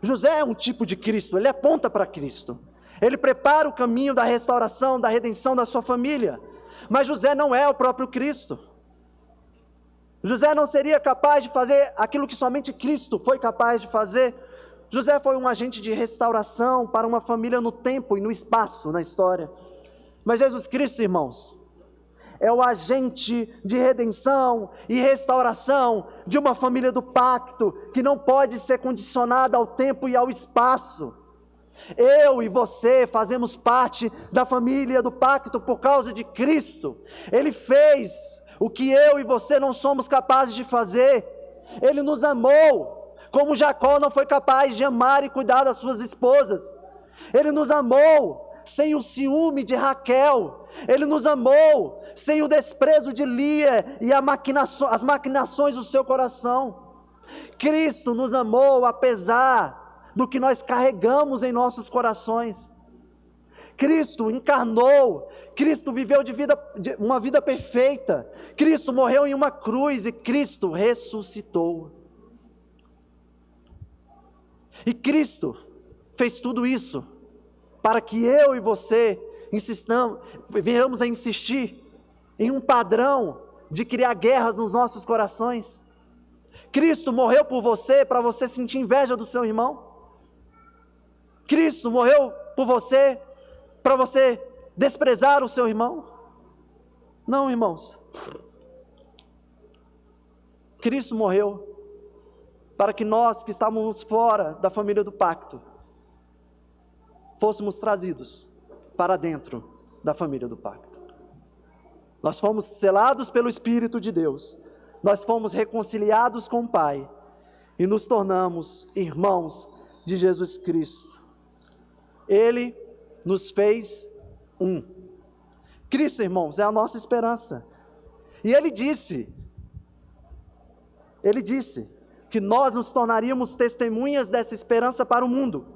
José é um tipo de Cristo, ele aponta para Cristo. Ele prepara o caminho da restauração, da redenção da sua família. Mas José não é o próprio Cristo. José não seria capaz de fazer aquilo que somente Cristo foi capaz de fazer. José foi um agente de restauração para uma família no tempo e no espaço, na história. Mas Jesus Cristo, irmãos, é o agente de redenção e restauração de uma família do pacto, que não pode ser condicionada ao tempo e ao espaço. Eu e você fazemos parte da família do pacto por causa de Cristo. Ele fez o que eu e você não somos capazes de fazer. Ele nos amou, como Jacó não foi capaz de amar e cuidar das suas esposas. Ele nos amou sem o ciúme de Raquel. Ele nos amou sem o desprezo de Lia e as maquinações do seu coração. Cristo nos amou apesar do que nós carregamos em nossos corações. Cristo encarnou, Cristo viveu uma vida perfeita, Cristo morreu em uma cruz e Cristo ressuscitou. E Cristo fez tudo isso para que eu e você venhamos a insistir em um padrão de criar guerras nos nossos corações. Cristo morreu por você para você sentir inveja do seu irmão. Cristo morreu por você para você desprezar o seu irmão. Não, irmãos. Cristo morreu para que nós que estávamos fora da família do pacto fôssemos trazidos para dentro da família do pacto. Nós fomos selados pelo Espírito de Deus, nós fomos reconciliados com o Pai e nos tornamos irmãos de Jesus Cristo. Ele nos fez um. Cristo, irmãos, é a nossa esperança. E Ele disse que nós nos tornaríamos testemunhas dessa esperança para o mundo,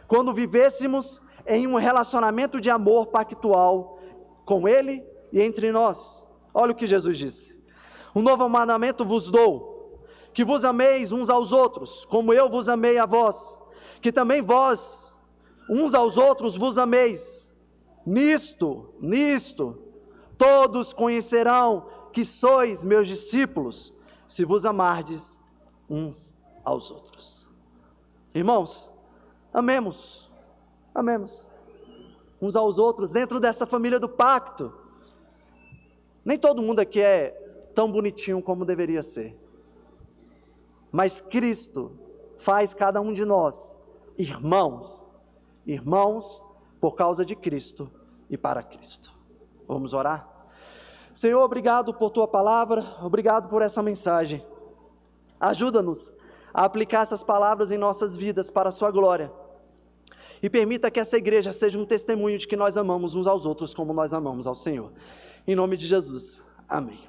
quando vivêssemos em um relacionamento de amor pactual com Ele e entre nós. Olha o que Jesus disse: um novo mandamento vos dou, que vos ameis uns aos outros, como eu vos amei a vós, que também vós, uns aos outros, vos ameis. Nisto, todos conhecerão que sois meus discípulos, se vos amardes uns aos outros. Irmãos, amemos uns aos outros dentro dessa família do pacto. Nem todo mundo aqui é tão bonitinho como deveria ser, mas Cristo faz cada um de nós irmãos por causa de Cristo e para Cristo. Vamos orar? Senhor, obrigado por Tua palavra, obrigado por essa mensagem. Ajuda-nos a aplicar essas palavras em nossas vidas para a Sua glória. E permita que essa igreja seja um testemunho de que nós amamos uns aos outros como nós amamos ao Senhor. Em nome de Jesus, amém.